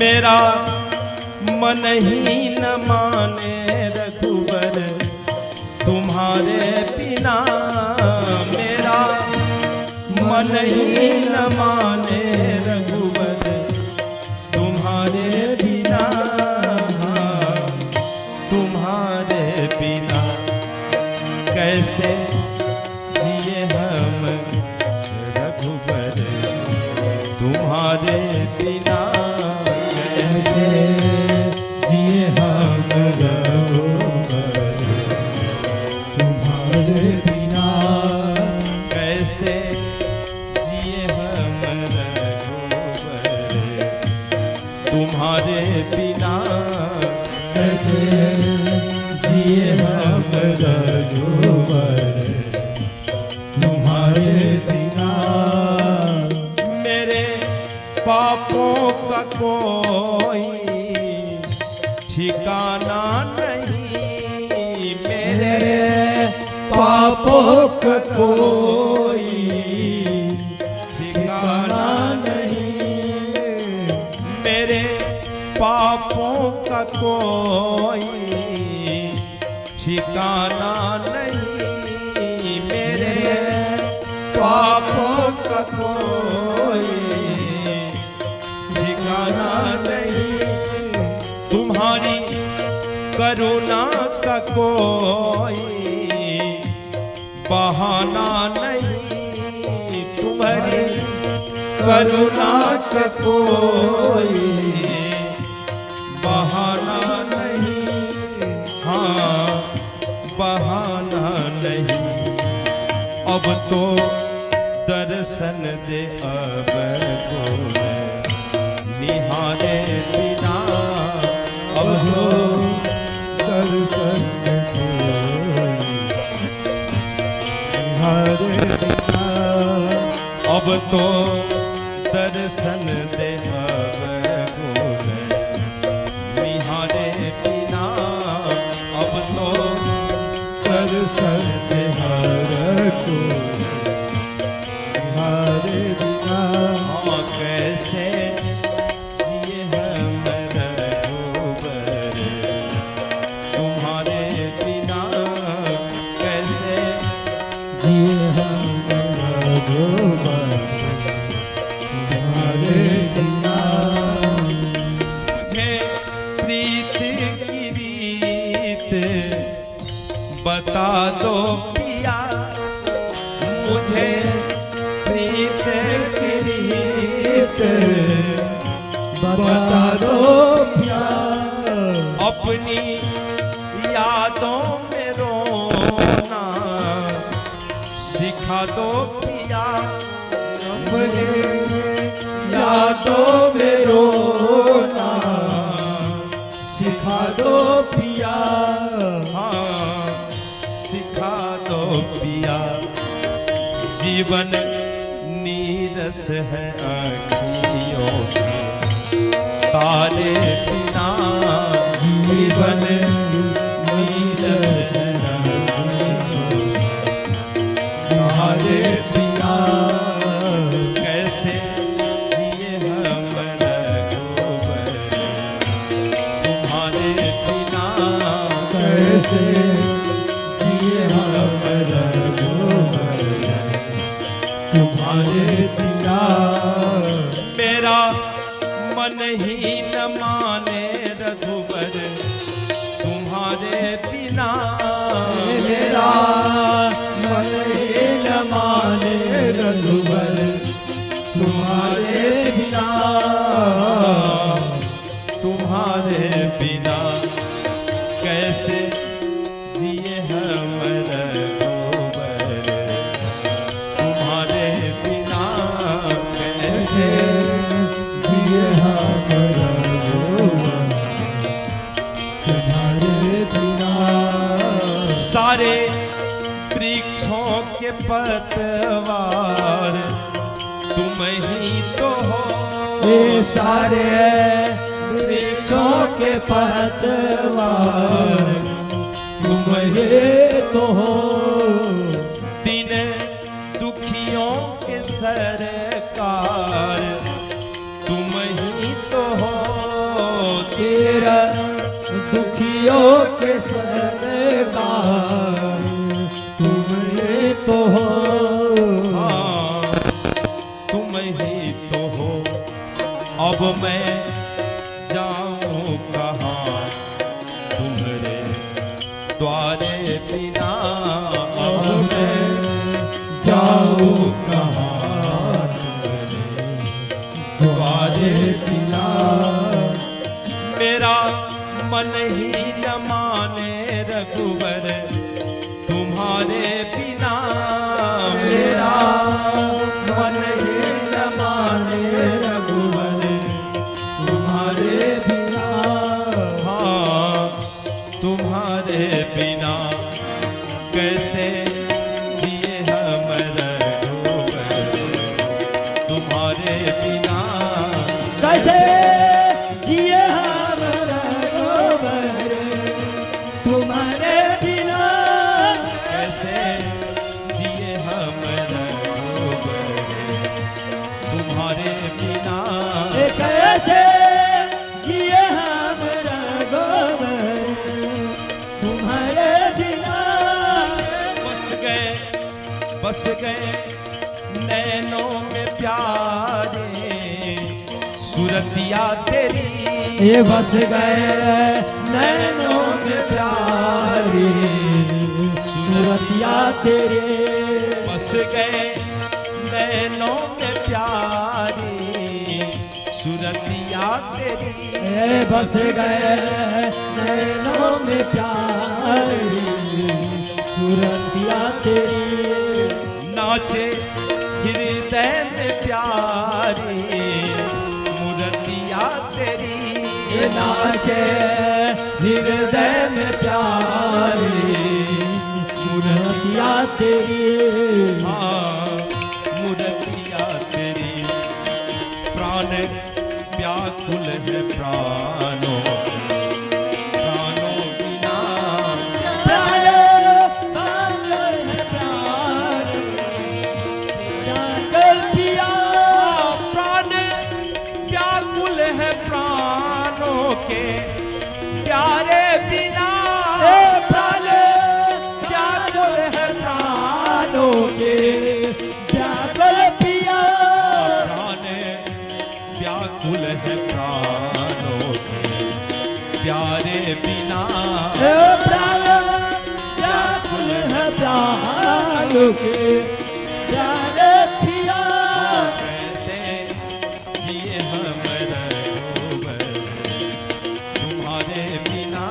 मेरा मन ही न माने रघुवर तुम्हारे बिना, मेरा मन ही न माने रघुवर तुम्हारे बिना, तुम्हारे बिना कैसे जिए हम रघुवर तुम्हारे बिना, कैसे जिए हम रघुवर तुम्हारे बिना, कैसे जिए हम रघुवर तुम्हारे बिना, कैसे जिए हम रघुवर तुम्हारे बिना। मेरे पापों का कोई ठिकाना नहीं, मेरे पापों का कोई ठिकाना नहीं, मेरे पापों का कोई ठिकाना नहीं, मेरे पापों का कोई ठिकाना नहीं, तुम्हारी करुणा का कोई बहाना नहीं, तुम्हारी करुणा का कोई बहाना नहीं, हाँ बहाना नहीं। अब तो दर्शन दे अब कौन निहारे बिना, अब तो दर्शन दे निहारे बिना, अब तो दर्शन दे अब कौन निहारे बिना, अब तो दर्शन दे हर को निहारे बिना, हाँ कैसे जिए हम रघुवर तुम्हारे बिना, कैसे जिए हम रघुवर तुम्हारे बिना। मुझे प्रीत की रीत बता दो पिया, मुझे प्रीत की रीत बता दो पिया, अपनी यादों में रोना सिखा दो पिया, अपनी यादों में रोना सिखा दो पिया, हाँ सिखा दो पिया। जीवन नीरस है आँखियों के तारे बिना, जीवन नीरस है तारे बिना, कैसे जिए हम रघुवर तुम्हारे बिना, कैसे जिए हम रघुवर तुम्हारे बिना। मेरा मन ही न माने रघुवर तुम्हारे बिना, मेरा मन ही न माने रघुवर तुम्हारे बिना, तुम्हारे बिना कैसे जिए हम रघुवर तुम्हारे बिना, कैसे जिए हम रघुवर तुम्हारे बिना। सारे वृक्षों के पतवार तुम ही तो हो, ये सारे वृक्षों के पतवार तुम ही तो हो, दिन दुखियों के सरकार तुम ही तो हो, तेरा दुखियों के सरदार तुम ही तो हो। हाँ, तुम ही तो हो। अब मैं जाऊं कहाँ तुम्हारे द्वारे बिना, अब मैं जाऊं कहाँ तुम्हारे द्वारे बिना। मेरा मन ही न माने रघुवर तुम्हारे बिना, मेरा मन ही न माने रघुवर तुम्हारे बिना। हाँ, तुम्हारे बिना कैसे जिए हम रघुवर, तुम्हारे बिना कैसे जिए हम रघुवर तुम्हारे बिना। कैसे जिए हम रघुवर तुम्हारे बिना। कैसे जिए हम रघुवर तुम्हारे बिना। बस गए नैनों में प्यारे सूरतिया तेरी, ये बस गए नैनों में प्यारी सूरतिया तेरे। बस गए नैनों में प्यारी सूरतिया तेरी। ये बस गए नैनों में प्यारी सूरतिया तेरी। नाचे हृदय में प्यारी मूर्तिया तेरी। ये नाचे हृदय में प्यारी मूर्तिया तेरी। हाँ, मूर्तिया तेरी। प्राण व्याकुल है प्राणों बिना। प्राण पागल है प्राण जाकर पिया। प्राण व्याकुल है प्राणों के प्यारे बिना। प्राण जाकर है प्राणों के जाकर पिया। प्राण व्याकुल है प्राणों के प्यारे बिना। प्राण व्याकुल है प्राणों के प्यारे पिया। कैसे जिए हम रघुवर तुम्हारे बिना।